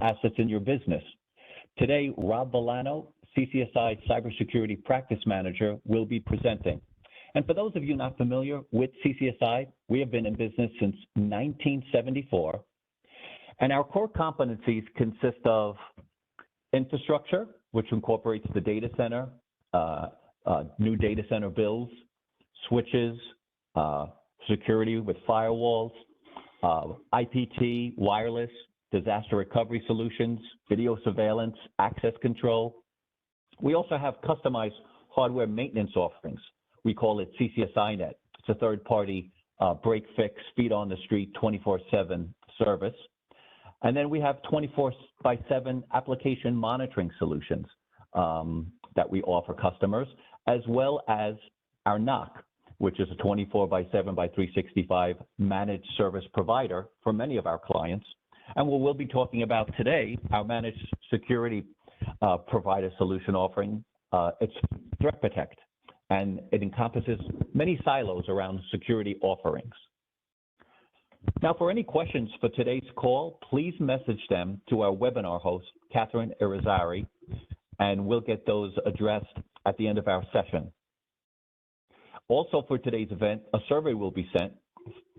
assets in your business. Today, Rob Villano, CCSI Cybersecurity Practice Manager, will be presenting. And for those of you not familiar with CCSI, we have been in business since 1974. And our core competencies consist of infrastructure, which incorporates the data center, new data center builds, switches, security with firewalls, IPT, wireless, disaster recovery solutions, video surveillance, access control. We also have customized hardware maintenance offerings. We call it CCSI Net. It's a third-party break, fix, feet on the street, 24/7 service. And then we have 24/7 application monitoring solutions that we offer customers, as well as our NOC, which is a 24/7 by 365 managed service provider for many of our clients. And what we'll be talking about today, our managed security provider solution offering, it's ThreatProtect, and it encompasses many silos around security offerings. Now, for any questions for today's call, please message them to our webinar host, Catherine Irizarry, and we'll get those addressed at the end of our session. Also, for today's event, a survey will be sent.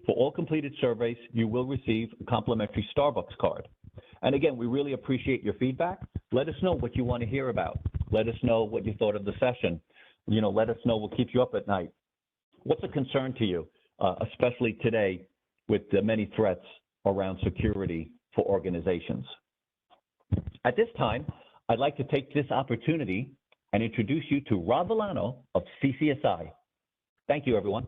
For all completed surveys, you will receive a complimentary Starbucks card. And again, we really appreciate your feedback. Let us know what you want to hear about. Let us know what you thought of the session. Let us know. We'll keep you up at night. What's a concern to you, especially today with the many threats around security for organizations? At this time, I'd like to take this opportunity and introduce you to Rob Villano of CCSI. Thank you, everyone.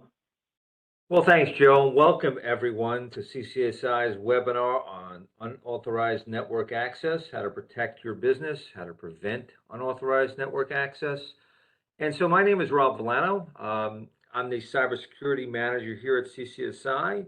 Well, thanks, Joe. Welcome, everyone, to CCSI's webinar on unauthorized network access, how to protect your business, how to prevent unauthorized network access. And so my name is Rob Villano. I'm the cybersecurity manager here at CCSI.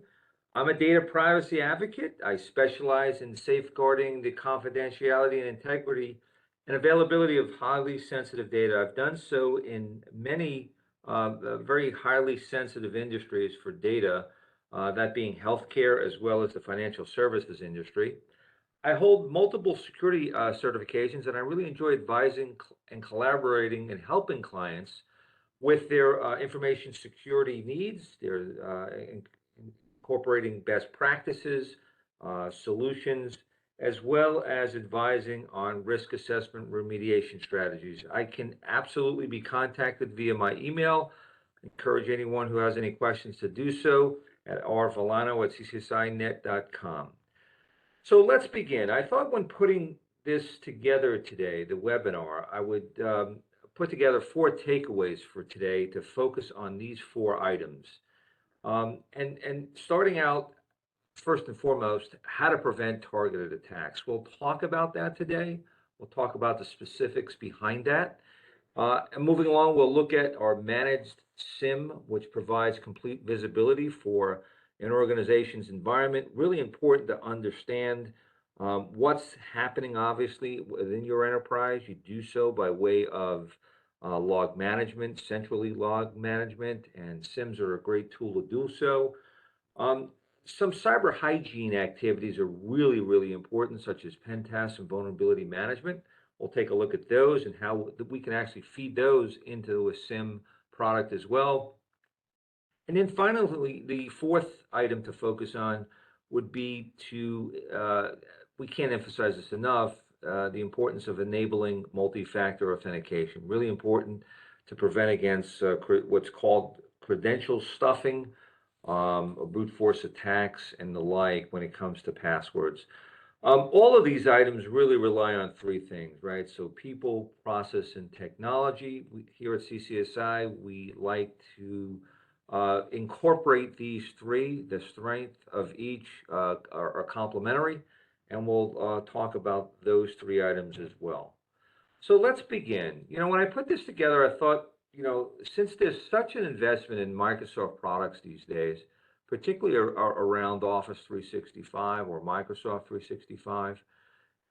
I'm a data privacy advocate. I specialize in safeguarding the confidentiality and integrity and availability of highly sensitive data. I've done so in many very highly sensitive industries for data, that being healthcare as well as the financial services industry. I hold multiple security certifications, and I really enjoy advising and collaborating and helping clients with their information security needs. They're incorporating best practices, solutions, as well as advising on risk assessment remediation strategies. I can absolutely be contacted via my email. I encourage anyone who has any questions to do so at rvillano@ccsinet.com. So let's begin. I thought when putting this together today, the webinar, I would put together 4 takeaways for today to focus on these 4 items. And starting out, first and foremost, how to prevent targeted attacks. We'll talk about that today. We'll talk about the specifics behind that. And moving along, we'll look at our managed SIM, which provides complete visibility for an organization's environment. Really important to understand what's happening, obviously, within your enterprise. You do so by way of log management, centrally log management, and SIMs are a great tool to do so. Some cyber hygiene activities are really, really important, such as pen tests and vulnerability management. We'll take a look at those and how we can actually feed those into a SIM product as well. And then finally, the 4th item to focus on would be we can't emphasize this enough, the importance of enabling multi-factor authentication. Really important to prevent against what's called credential stuffing, brute force attacks, and the like when it comes to passwords. All of these items really rely on 3 things, right? So people, process, and technology. Here at CCSI, we like to incorporate these 3. The strength of each are complementary, and we'll talk about those 3 items as well. So let's begin. When I put this together, I thought, since there's such an investment in Microsoft products these days, particularly around Office 365 or Microsoft 365,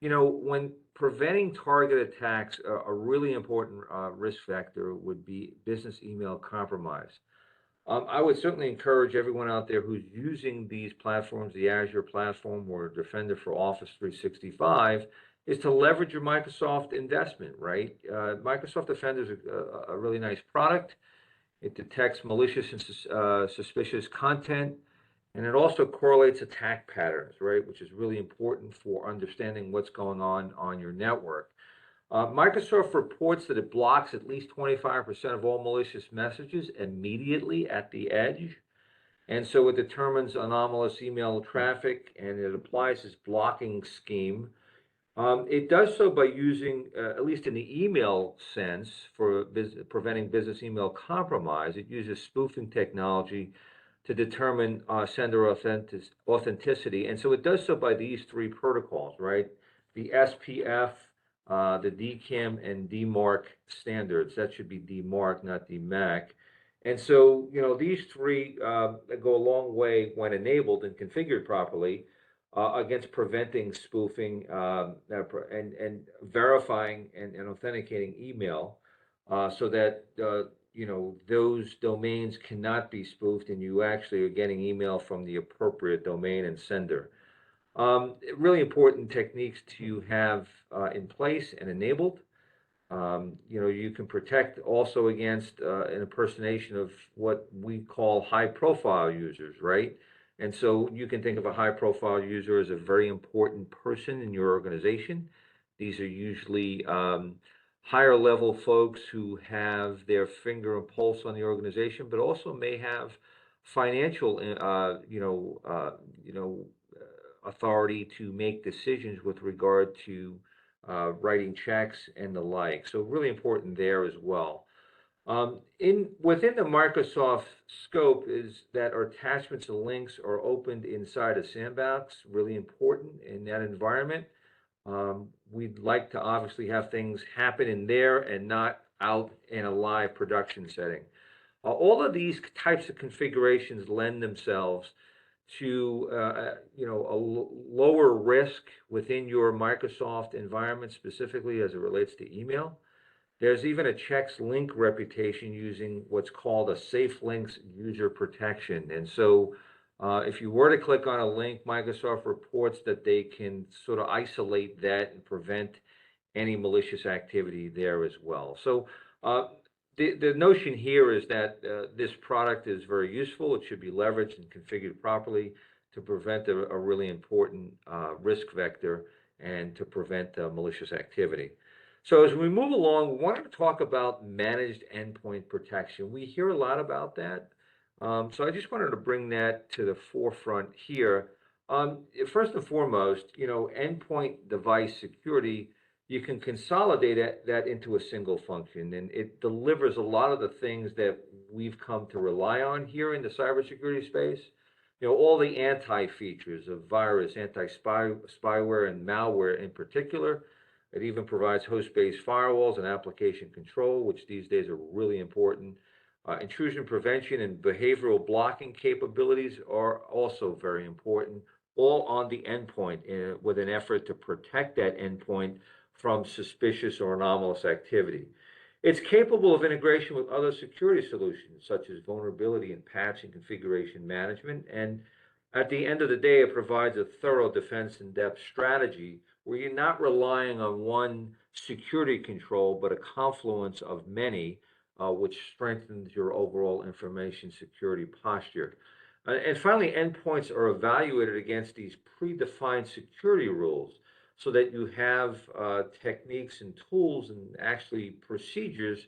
when preventing target attacks, a really important risk factor would be business email compromise. I would certainly encourage everyone out there who's using these platforms, the Azure platform or Defender for Office 365, is to leverage your Microsoft investment, right? Microsoft Defender is a really nice product. It detects malicious and suspicious content, and it also correlates attack patterns, right? Which is really important for understanding what's going on your network. Microsoft reports that it blocks at least 25% of all malicious messages immediately at the edge. And so it determines anomalous email traffic and it applies its blocking scheme. It does so by using, at least in the email sense, for preventing business email compromise, it uses spoofing technology to determine sender authenticity. And so it does so by these three protocols, right? The SPF, the DKIM, and DMARC standards. That should be DMARC, not DMAC. And so, these three go a long way when enabled and configured properly against preventing spoofing and verifying and authenticating email so that those domains cannot be spoofed and you actually are getting email from the appropriate domain and sender. Really important techniques to have in place and enabled. You can protect also against an impersonation of what we call high-profile users, right? And so you can think of a high-profile user as a very important person in your organization. These are usually higher-level folks who have their finger and pulse on the organization, but also may have financial, authority to make decisions with regard to writing checks and the like. So really important there as well. Within the Microsoft scope is that our attachments and links are opened inside a sandbox, really important in that environment. We'd like to obviously have things happen in there and not out in a live production setting. All of these types of configurations lend themselves to a lower risk within your Microsoft environment, specifically as it relates to email. There's even a checks link reputation using what's called a safe links user protection. And so if you were to click on a link, Microsoft reports that they can sort of isolate that and prevent any malicious activity there as well. So the notion here is that this product is very useful. It should be leveraged and configured properly to prevent a really important risk vector and to prevent malicious activity. So as we move along, we wanted to talk about managed endpoint protection. We hear a lot about that. So I just wanted to bring that to the forefront here. First and foremost, endpoint device security, you can consolidate that into a single function, and it delivers a lot of the things that we've come to rely on here in the cybersecurity space. All the anti-features of virus, anti-spyware, and malware in particular. It even provides host-based firewalls and application control, which these days are really important. Intrusion prevention and behavioral blocking capabilities are also very important, all on the endpoint with an effort to protect that endpoint from suspicious or anomalous activity. It's capable of integration with other security solutions, such as vulnerability and patch and configuration management. And at the end of the day, it provides a thorough defense in-depth strategy where you're not relying on one security control, but a confluence of many, which strengthens your overall information security posture. And finally, endpoints are evaluated against these predefined security rules so that you have techniques and tools and actually procedures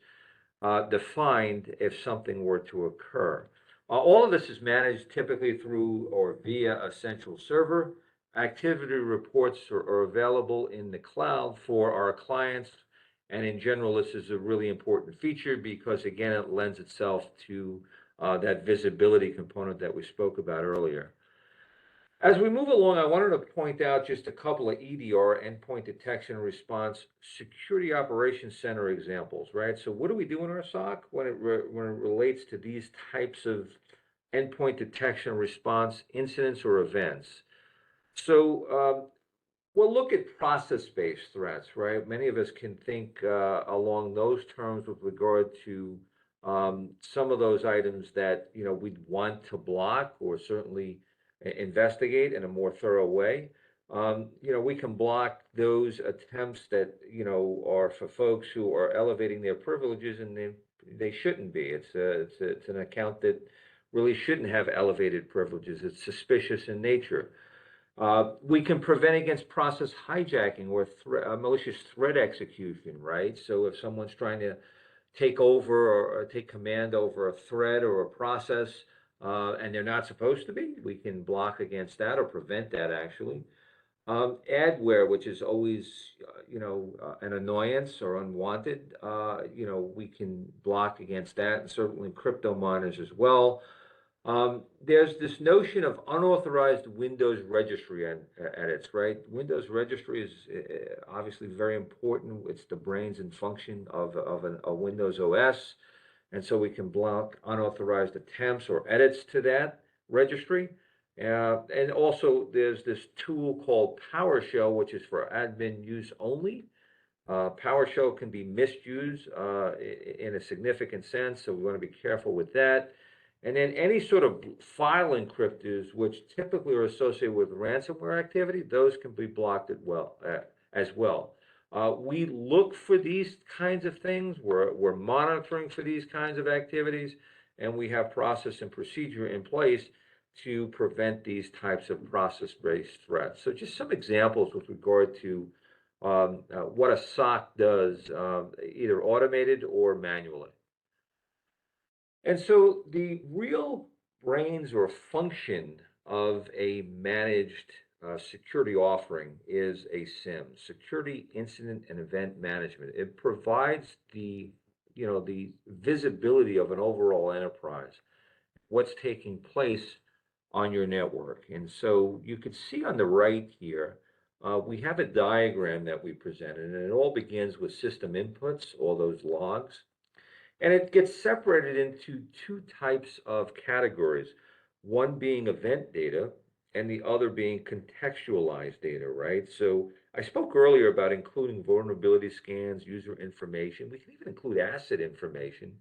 defined if something were to occur. All of this is managed typically through or via a central server. Activity reports are available in the cloud for our clients. And in general, this is a really important feature because, again, it lends itself to that visibility component that we spoke about earlier. As we move along, I wanted to point out just a couple of EDR, endpoint detection and response, security operations center examples, right? So what do we do in our SOC when it relates to these types of endpoint detection and response incidents or events? So we'll look at process-based threats, right? Many of us can think along those terms with regard to Some of those items that, we'd want to block or certainly investigate in a more thorough way. We can block those attempts that, are for folks who are elevating their privileges, and they shouldn't be. It's an account that really shouldn't have elevated privileges. It's suspicious in nature. We can prevent against process hijacking or malicious threat execution, right? So if someone's trying to take over or take command over a thread or a process, and they're not supposed to be, we can block against that or prevent that actually. Adware, which is always, an annoyance or unwanted, we can block against that, and certainly crypto miners as well. There's this notion of unauthorized Windows registry edits, right? Windows registry is obviously very important. It's the brains and function of a Windows OS. And so we can block unauthorized attempts or edits to that registry. And also there's this tool called PowerShell, which is for admin use only. PowerShell can be misused in a significant sense, so we want to be careful with that. And then any sort of file encryptors, which typically are associated with ransomware activity, those can be blocked as well. We look for these kinds of things. We're monitoring for these kinds of activities, and we have process and procedure in place to prevent these types of process-based threats. So just some examples with regard to what a SOC does, either automated or manually. And so the real brains or function of a managed security offering is a SIM, Security Incident and Event Management. It provides the visibility of an overall enterprise, what's taking place on your network. And so you can see on the right here, we have a diagram that we presented, and it all begins with system inputs, all those logs. And it gets separated into two types of categories, one being event data and the other being contextualized data, right? So I spoke earlier about including vulnerability scans, user information. We can even include asset information.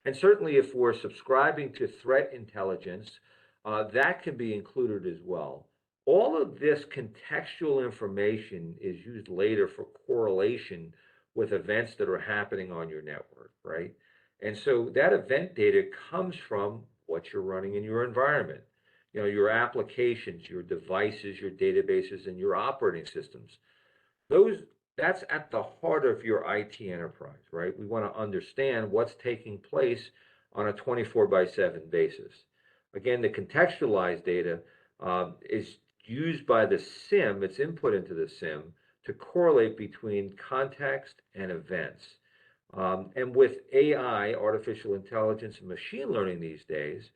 And certainly if we're subscribing to threat intelligence, that can be included as well. All of this contextual information is used later for correlation with events that are happening on your network, right? And so that event data comes from what you're running in your environment, your applications, your devices, your databases, and your operating systems. That's at the heart of your IT enterprise, right? We want to understand what's taking place on a 24/7 basis. Again, the contextualized data is used by the SIM, it's input into the SIM to correlate between context and events. And with AI, artificial intelligence, and machine learning these days,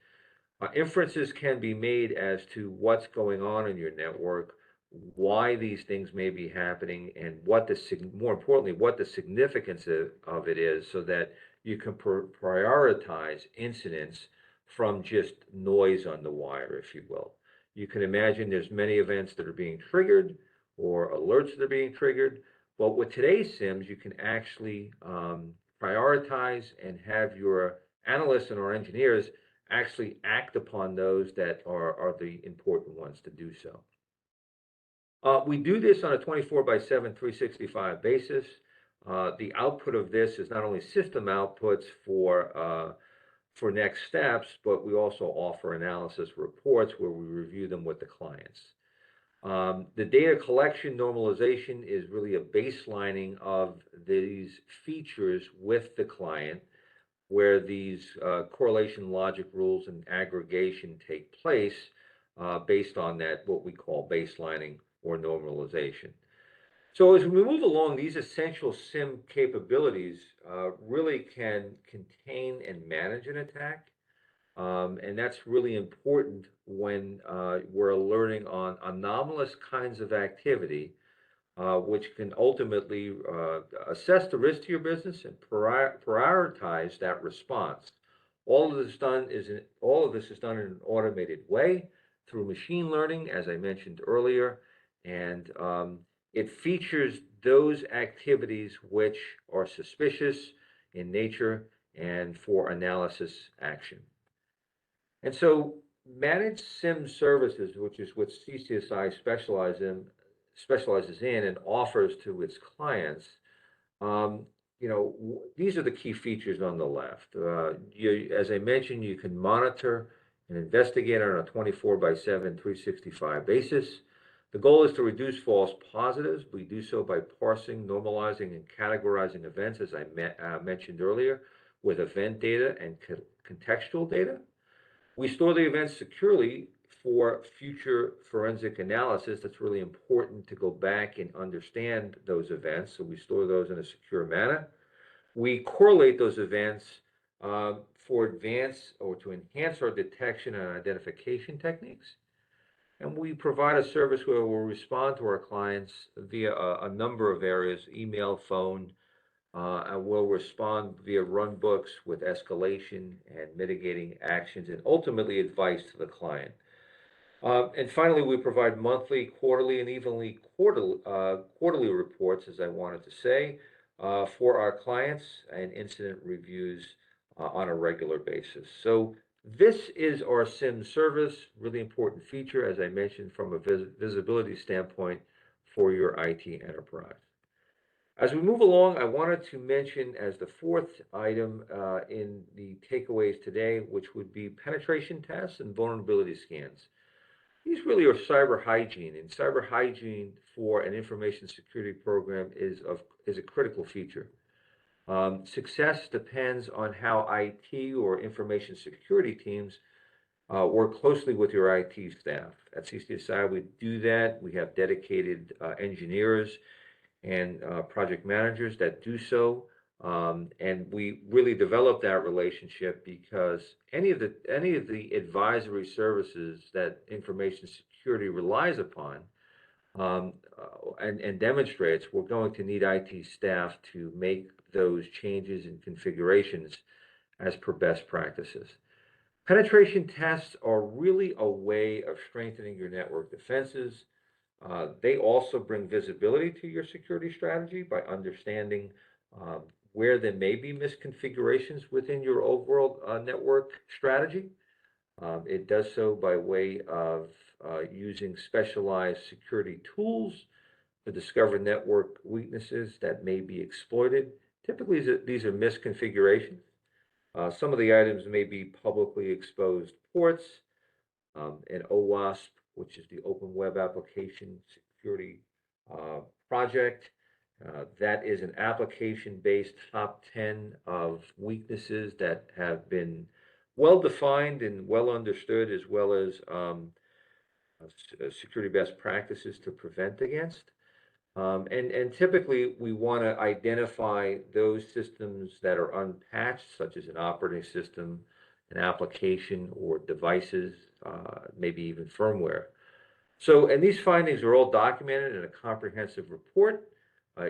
inferences can be made as to what's going on in your network, why these things may be happening, and more importantly, what the significance of it is, so that you can prioritize incidents from just noise on the wire, if you will. You can imagine there's many events that are being triggered or alerts that are being triggered. But with today's SIMs, you can actually prioritize and have your analysts and our engineers actually act upon those that are the important ones to do so. We do this on a 24/7, 365 basis. The output of this is not only system outputs for next steps, but we also offer analysis reports where we review them with the clients. The data collection normalization is really a baselining of these features with the client, where these correlation logic rules and aggregation take place based on that, what we call baselining or normalization. So as we move along, these essential SIM capabilities really can contain and manage an attack. And that's really important when we're alerting on anomalous kinds of activity, which can ultimately assess the risk to your business and prioritize that response. All of this is done in an automated way through machine learning, as I mentioned earlier, and it features those activities which are suspicious in nature and for analysis action. And so managed SIM services, which is what CCSI specializes in and offers to its clients, um, these are the key features on the left. As I mentioned, you can monitor and investigate on a 24 by 7, 365 basis. The goal is to reduce false positives. We do so by parsing, normalizing, and categorizing events, as I mentioned earlier, with event data and contextual data. We store the events securely for future forensic analysis. That's really important to go back and understand those events. So we store those in a secure manner. We correlate those events for advance or to enhance our detection and identification techniques. And we provide a service where we'll respond to our clients via a number of areas, email, phone, and we'll respond via runbooks with escalation and mitigating actions and ultimately advice to the client. And finally, we provide monthly, quarterly, and evenly quarterly reports, as I wanted to say, for our clients and incident reviews on a regular basis. So this is our SIM service, really important feature, as I mentioned, from a visibility standpoint for your IT enterprise. As we move along, I wanted to mention as the fourth item in the takeaways today, which would be penetration tests and vulnerability scans. These really are cyber hygiene, and cyber hygiene for an information security program is a critical feature. Success depends on how IT or information security teams work closely with your IT staff. At CCSI, we do that. We have dedicated engineers and project managers that do so. And we really develop that relationship because any of the advisory services that information security relies upon and demonstrates, we're going to need IT staff to make those changes and configurations as per best practices. Penetration tests are really a way of strengthening your network defenses. They also bring visibility to your security strategy by understanding where there may be misconfigurations within your overall network strategy. It does so by way of using specialized security tools to discover network weaknesses that may be exploited. Typically, these are misconfigurations. Some of the items may be publicly exposed ports, an OWASP, which is the Open Web Application Security Project. That is an application-based top 10 of weaknesses that have been well defined and well understood, as well as security best practices to prevent against. And typically, we want to identify those systems that are unpatched, such as an operating system, an application, or devices, maybe even firmware. So, and these findings are all documented in a comprehensive report,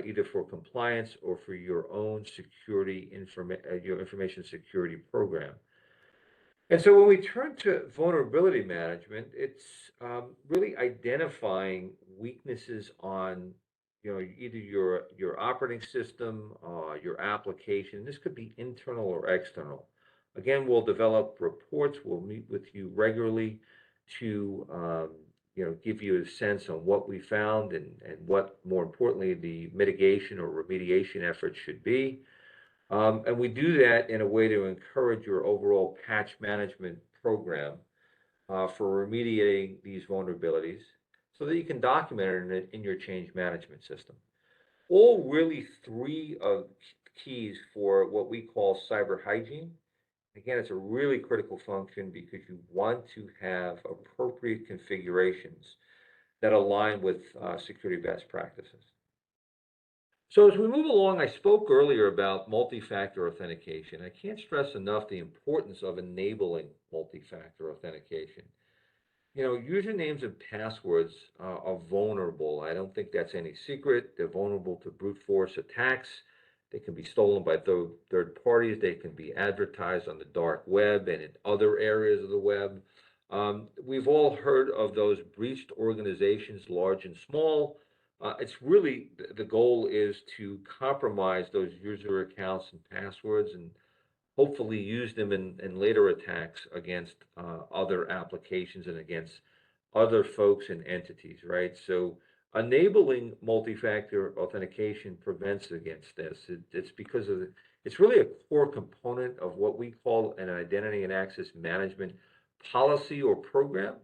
either for compliance or for your own your information security program. And so when we turn to vulnerability management, it's really identifying weaknesses on, either your operating system, your application. This could be internal or external. Again, we'll develop reports. We'll meet with you regularly to give you a sense on what we found and what, more importantly, the mitigation or remediation efforts should be. And we do that in a way to encourage your overall patch management program for remediating these vulnerabilities so that you can document it in your change management system. All really three of keys for what we call cyber hygiene. Again, it's a really critical function because you want to have appropriate configurations that align with security best practices. So as we move along, I spoke earlier about multi-factor authentication. I can't stress enough the importance of enabling multi-factor authentication. Usernames and passwords are vulnerable. I don't think that's any secret. They're vulnerable to brute force attacks. They can be stolen by third parties. They can be advertised on the dark web and in other areas of the web. We've all heard of those breached organizations, large and small. It's really, the goal is to compromise those user accounts and passwords and hopefully use them in later attacks against other applications and against other folks and entities, right? So enabling multi-factor authentication prevents against this. It's because of it's really a core component of what we call an identity and access management policy or program.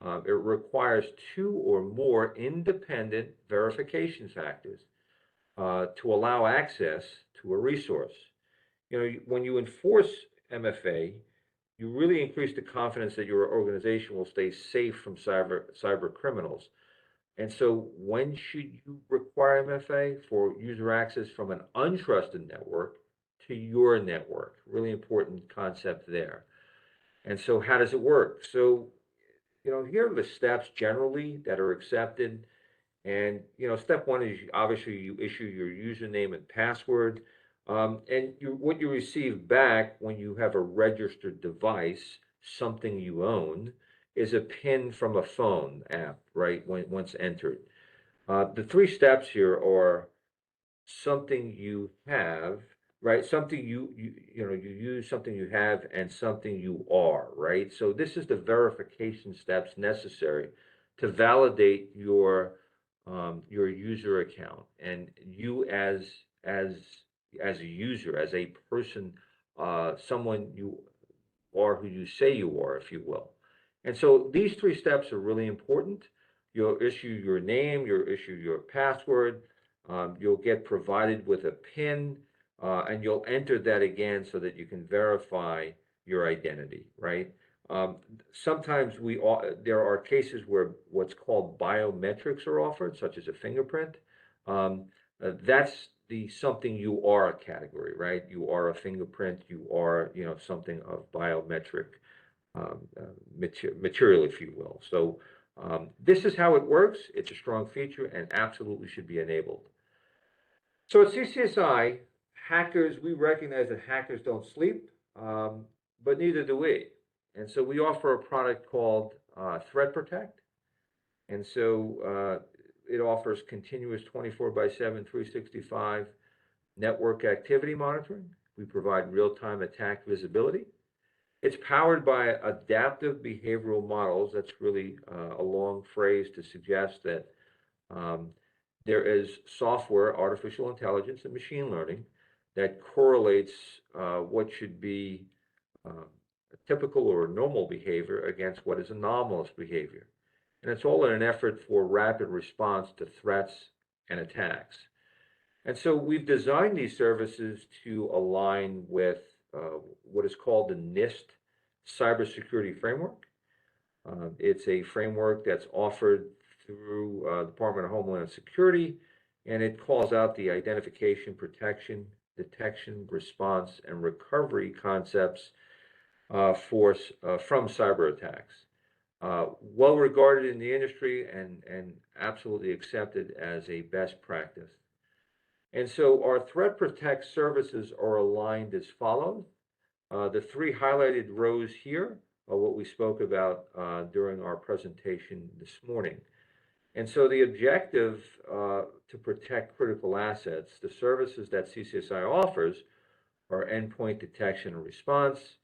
It requires two or more independent verification factors to allow access to a resource. You know, when you enforce MFA, you really increase the confidence that your organization will stay safe from cyber criminals. And so when should you require MFA? For user access from an untrusted network to your network. Really important concept there. And so how does it work? So, here are the steps generally that are accepted. And step one is obviously you issue your username and password. And what you receive back when you have a registered device, something you own, is a PIN from a phone app, right? Once entered. The three steps here are something you have, right? Something you use, something you have, and something you are, right? So this is the verification steps necessary to validate your user account and you as a user, as a person, someone you are who you say you are, if you will. And so these three steps are really important. You'll issue your name, you'll issue your password, you'll get provided with a PIN, and you'll enter that again so that you can verify your identity, right? Sometimes there are cases where what's called biometrics are offered, such as a fingerprint. That's the something you are category, right? You are a fingerprint, you are, something of biometric material, if you will. So this is how it works. It's a strong feature and absolutely should be enabled. So at CCSI, we recognize that hackers don't sleep, but neither do we. And so we offer a product called ThreatProtect. And so it offers continuous 24/7, 365 network activity monitoring. We provide real-time attack visibility. It's powered by adaptive behavioral models. That's really a long phrase to suggest that there is software, artificial intelligence, and machine learning that correlates what should be typical or normal behavior against what is anomalous behavior. And it's all in an effort for rapid response to threats and attacks. And so we've designed these services to align with what is called the NIST cybersecurity framework. It's a framework that's offered through the Department of Homeland Security, and it calls out the identification, protection, detection, response, and recovery concepts from cyber attacks. Well regarded in the industry and absolutely accepted as a best practice. And so our ThreatProtect services are aligned as follows. The three highlighted rows here are what we spoke about during our presentation this morning. And so the objective to protect critical assets, the services that CCSI offers are endpoint detection and response,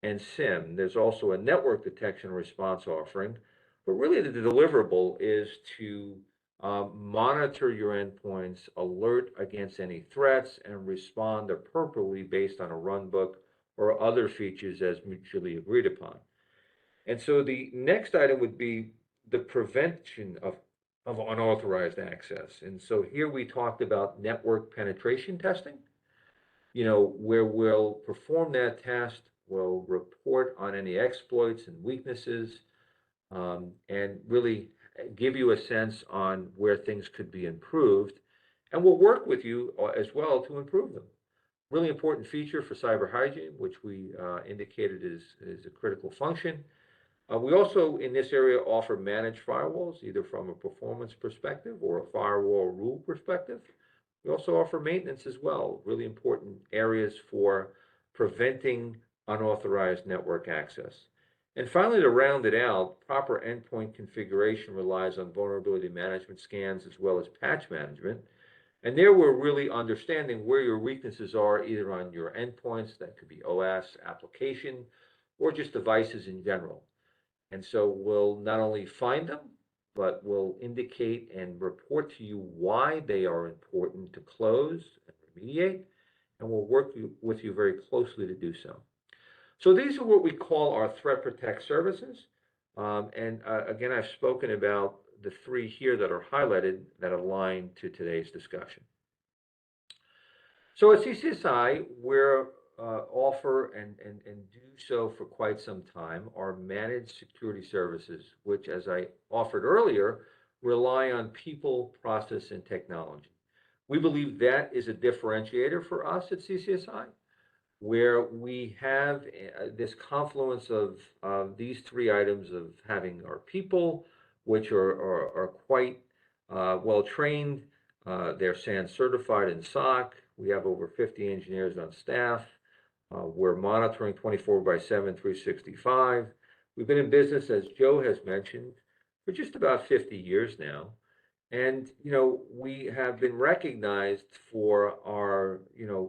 and SIM. There's also a network detection and response offering, but really the deliverable is to monitor your endpoints, alert against any threats, and respond appropriately based on a runbook or other features as mutually agreed upon. And so the next item would be the prevention of unauthorized access. And so here we talked about network penetration testing, where we'll perform that test, we'll report on any exploits and weaknesses, and really give you a sense on where things could be improved. And we'll work with you as well to improve them. Really important feature for cyber hygiene, which we indicated is a critical function. We also, in this area, offer managed firewalls, either from a performance perspective or a firewall rule perspective. We also offer maintenance as well, really important areas for preventing unauthorized network access. And finally, to round it out, proper endpoint configuration relies on vulnerability management scans as well as patch management. And there we're really understanding where your weaknesses are, either on your endpoints, that could be OS, application, or just devices in general. And so we'll not only find them, but we'll indicate and report to you why they are important to close and remediate, and we'll work with you very closely to do so. So these are what we call our ThreatProtect services. Again, I've spoken about the three here that are highlighted that align to today's discussion. So at CCSI, we're offer and do so for quite some time our managed security services, which, as I offered earlier, rely on people, process, and technology. We believe that is a differentiator for us at CCSI, where we have this confluence of these three items of having our people, which are quite well trained. They're SAN certified in SOC. We have over 50 engineers on staff. We're monitoring 24/7, 365. We've been in business, as Joe has mentioned, for just about 50 years now. And, we have been recognized for our,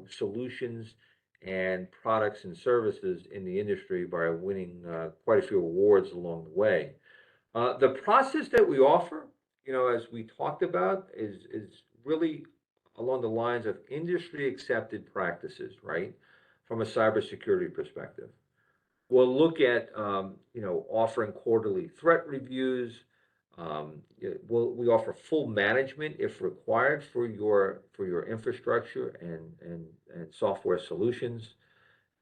solutions and products and services in the industry by winning quite a few awards along the way. The process that we offer, as we talked about, is really along the lines of industry accepted practices, right? From a cybersecurity perspective. We'll look at, offering quarterly threat reviews. We offer full management if required for your infrastructure and software solutions.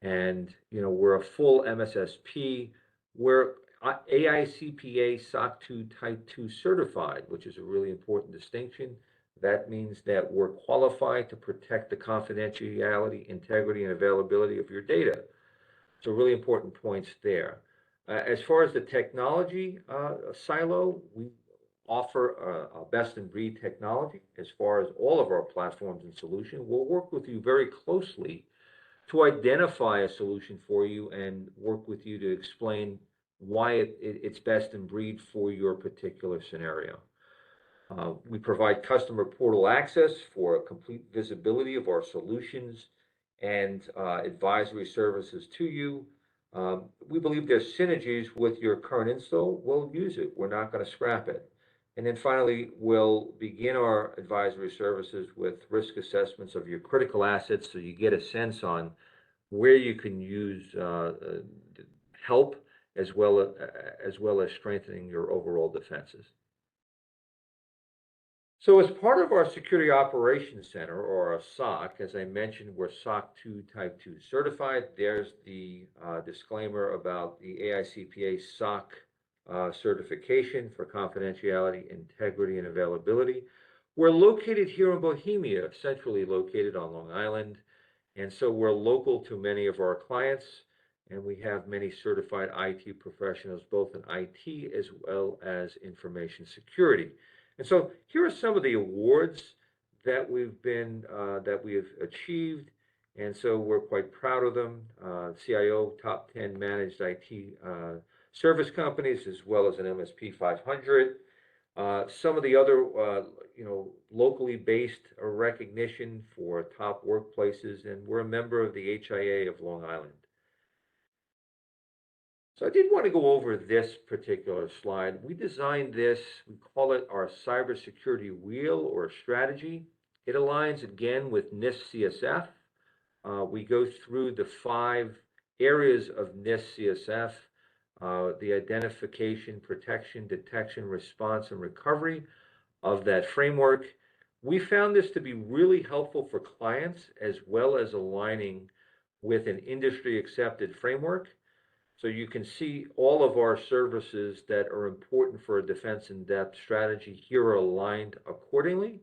And, we're a full MSSP. We're AICPA SOC 2 Type 2 certified, which is a really important distinction. That means that we're qualified to protect the confidentiality, integrity, and availability of your data. So really important points there. As far as the technology silo, we offer a best-in-breed technology as far as all of our platforms and solutions. We'll work with you very closely to identify a solution for you and work with you to explain why it's best in breed for your particular scenario. We provide customer portal access for complete visibility of our solutions and advisory services to you. We believe there's synergies with your current install. We'll use it. We're not going to scrap it. And then finally, we'll begin our advisory services with risk assessments of your critical assets so you get a sense on where you can use help as well as strengthening your overall defenses. So as part of our Security Operations Center, or our SOC, as I mentioned, we're SOC 2 Type 2 certified. There's the disclaimer about the AICPA SOC certification for confidentiality, integrity, and availability. We're located here in Bohemia, centrally located on Long Island. And so we're local to many of our clients, and we have many certified IT professionals, both in IT as well as information security. And so here are some of the awards that we have achieved, and so we're quite proud of them. CIO Top 10 Managed IT Service Companies, as well as an MSP 500. Some of the other, locally based recognition for top workplaces, and we're a member of the HIA of Long Island. So I did want to go over this particular slide. We designed this, we call it our cybersecurity wheel or strategy. It aligns again with NIST CSF. We go through the 5 areas of NIST CSF, the identification, protection, detection, response, and recovery of that framework. We found this to be really helpful for clients as well as aligning with an industry accepted framework. So you can see all of our services that are important for a defense in-depth strategy here are aligned accordingly,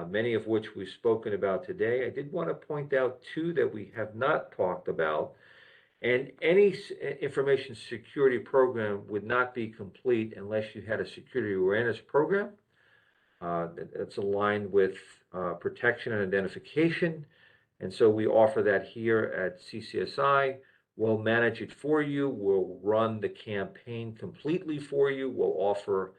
many of which we've spoken about today. I did want to point out 2 that we have not talked about. And any information security program would not be complete unless you had a security awareness program that's aligned with protection and identification. And so we offer that here at CCSI. We'll manage it for you. We'll run the campaign completely for you. We'll offer,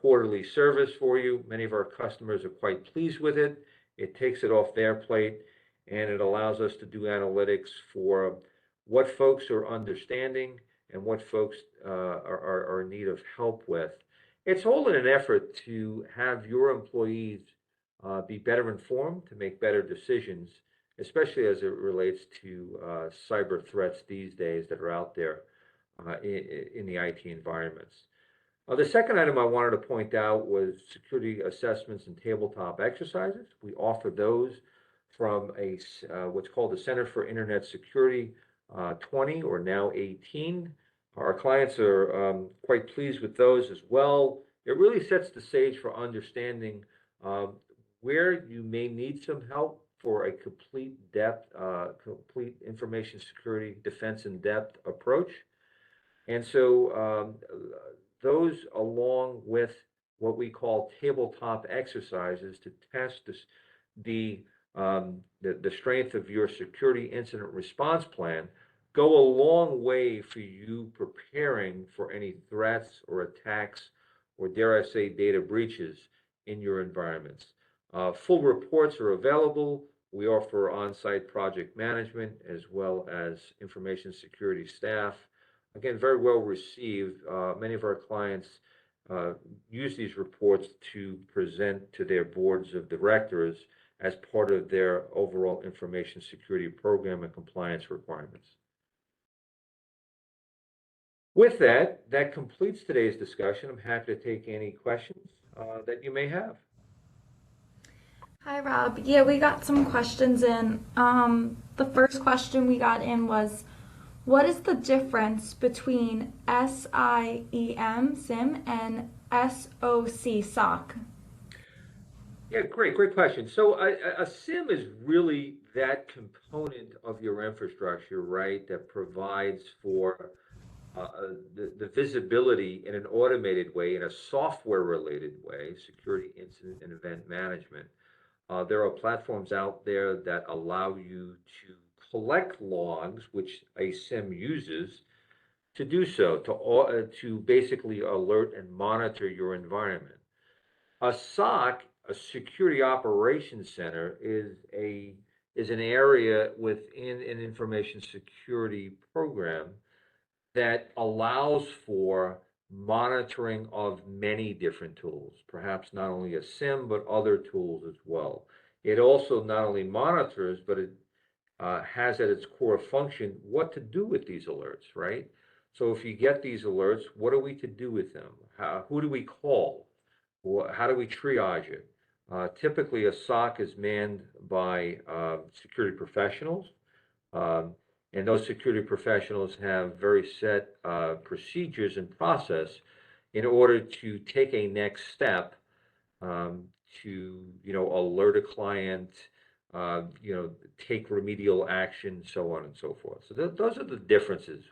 quarterly service for you. Many of our customers are quite pleased with it. It takes it off their plate, and it allows us to do analytics for what folks are understanding and what folks are in need of help with. It's all in an effort to have your employees be better informed, to make better decisions, especially as it relates to cyber threats these days that are out there in the IT environments. The second item I wanted to point out was security assessments and tabletop exercises. We offer those from what's called the Center for Internet Security 20, or now 18. Our clients are quite pleased with those as well. It really sets the stage for understanding where you may need some help for a complete information security defense in depth approach. And so those, along with what we call tabletop exercises to test the strength of your security incident response plan, go a long way for you preparing for any threats or attacks, or dare I say, data breaches in your environments. Full reports are available. We offer on-site project management as well as information security staff. Again, very well received. Many of our clients use these reports to present to their boards of directors as part of their overall information security program and compliance requirements. With that, that completes today's discussion. I'm happy to take any questions that you may have. Hi, Rob. Yeah, we got some questions in. The first question we got in was, what is the difference between SIEM and SOC? Yeah, great question. So a SIM is really that component of your infrastructure, right, that provides for the visibility in an automated way, in a software-related way, security incident and event management. There are platforms out there that allow you to collect logs, which a SIM uses to do so, to basically alert and monitor your environment. A SOC, a Security Operations Center, is an area within an information security program that allows for monitoring of many different tools, perhaps not only a SIM, but other tools as well. It also not only monitors, but it has at its core function what to do with these alerts, right? So if you get these alerts, what are we to do with them? Who do we call? How do we triage it? Typically, a SOC is manned by security professionals. And those security professionals have very set procedures and process in order to take a next step to, alert a client, take remedial action, so on and so forth. So those are the differences.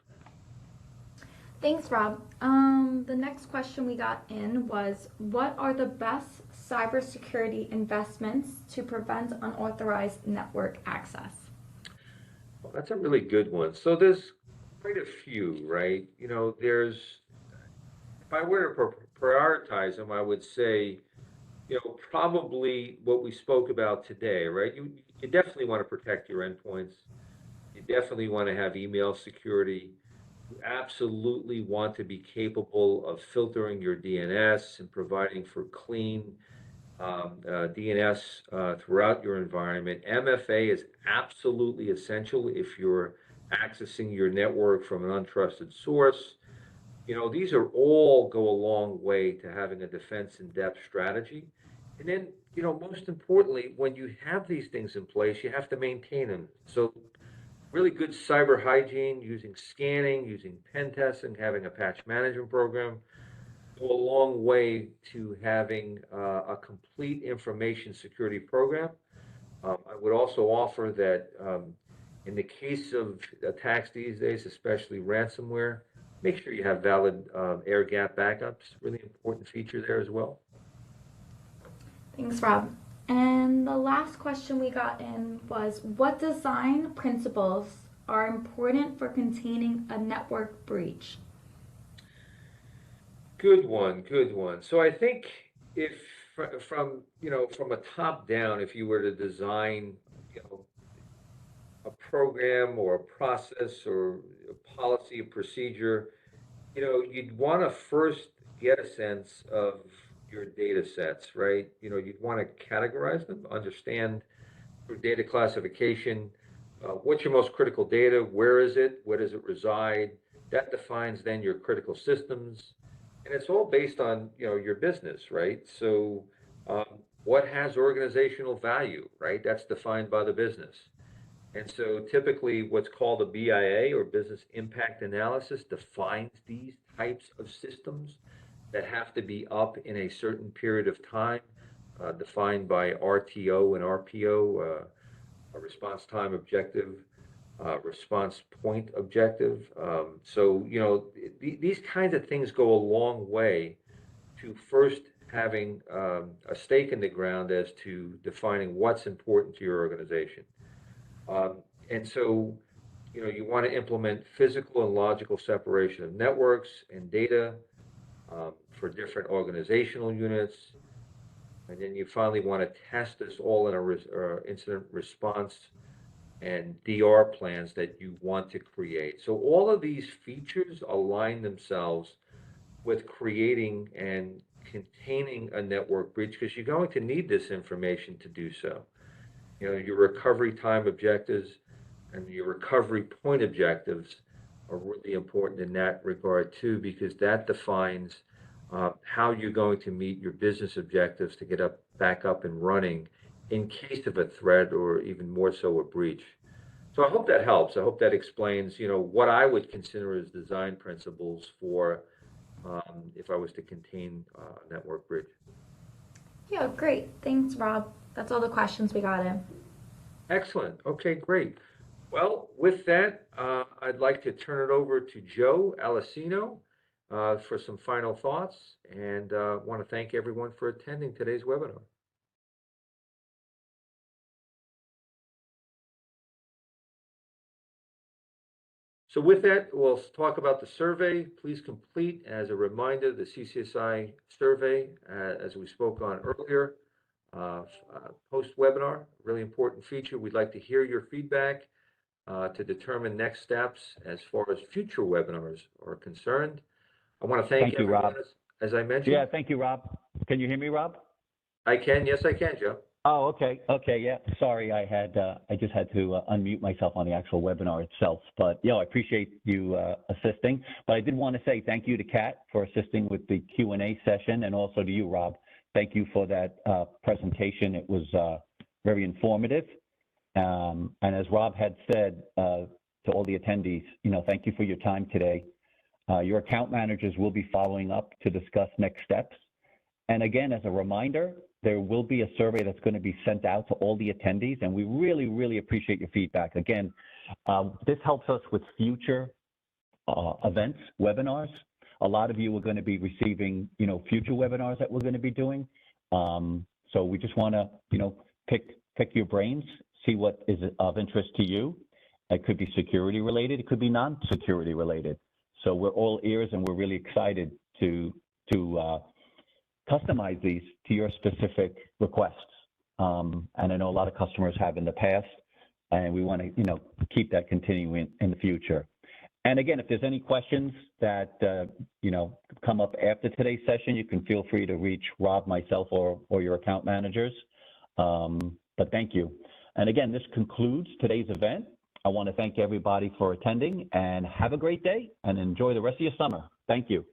Thanks, Rob. The next question we got in was, what are the best cybersecurity investments to prevent unauthorized network access? Well, that's a really good one. So there's quite a few, right? If I were to prioritize them, I would say, probably what we spoke about today, right? You definitely want to protect your endpoints. You definitely want to have email security. You absolutely want to be capable of filtering your DNS and providing for clean DNS throughout your environment. MFA is absolutely essential if you're accessing your network from an untrusted source. These are all go a long way to having a defense in depth strategy. And then, most importantly, when you have these things in place, you have to maintain them. So really good cyber hygiene, using scanning, using pen testing, having a patch management program, go a long way to having a complete information security program. I would also offer that in the case of attacks these days, especially ransomware, make sure you have valid air gap backups. Really important feature there as well. Thanks, Rob. And the last question we got in was, what design principles are important for containing a network breach? Good one, good one. So I think if from, from a top down, if you were to design, you know, a program or a process or a policy, a procedure, you'd want to first get a sense of your data sets, right? You'd want to categorize them, understand through data classification, what's your most critical data, where is it, where does it reside? That defines then your critical systems, and it's all based on your business, right? So, um, what has organizational value, right? That's defined by the business. And so typically what's called a BIA or business impact analysis defines these types of systems that have to be up in a certain period of time, defined by RTO and RPO, a response time objective, response point objective. So, these kinds of things go a long way to first having a stake in the ground as to defining what's important to your organization. Um, and so, you want to implement physical and logical separation of networks and data for different organizational units. And then you finally want to test this all in a incident response and DR plans that you want to create. So all of these features align themselves with creating and containing a network breach because you're going to need this information to do so. Your recovery time objectives and your recovery point objectives are really important in that regard too, because that defines how you're going to meet your business objectives to get back up and running in case of a threat or even more so a breach. So I hope that helps. I hope that explains, what I would consider as design principles for if I was to contain a network breach. Yeah, great. Thanks, Rob. That's all the questions we got in. Excellent. Okay, great. Well, with that, I'd like to turn it over to Joe Alessino for some final thoughts, and want to thank everyone for attending today's webinar. So with that, we'll talk about the survey. Please complete, as a reminder, the CCSI survey, as we spoke on earlier, post-webinar, really important feature. We'd like to hear your feedback to determine next steps as far as future webinars are concerned. I want to thank you, everyone, Rob. as I mentioned. Yeah, thank you, Rob. Can you hear me, Rob? I can. Yes, I can, Joe. Oh, okay. Okay, yeah. Sorry, I just had to unmute myself on the actual webinar itself. But yeah, I appreciate you assisting. But I did want to say thank you to Kat for assisting with the Q&A session, and also to you, Rob. Thank you for that presentation. It was very informative. And as Rob had said to all the attendees, thank you for your time today. Your account managers will be following up to discuss next steps. And again, as a reminder, there will be a survey that's going to be sent out to all the attendees, and we really, really appreciate your feedback. Again, this helps us with future events, webinars. A lot of you are going to be receiving, future webinars that we're going to be doing. So we just want to, pick your brains, see what is of interest to you. It could be security related, it could be non-security related. So we're all ears, and we're really excited to customize these to your specific requests. And I know a lot of customers have in the past, and we want to, keep that continuing in the future. And again, if there's any questions that, come up after today's session, you can feel free to reach Rob, myself, or your account managers. But thank you. And again, this concludes today's event. I want to thank everybody for attending, and have a great day and enjoy the rest of your summer. Thank you.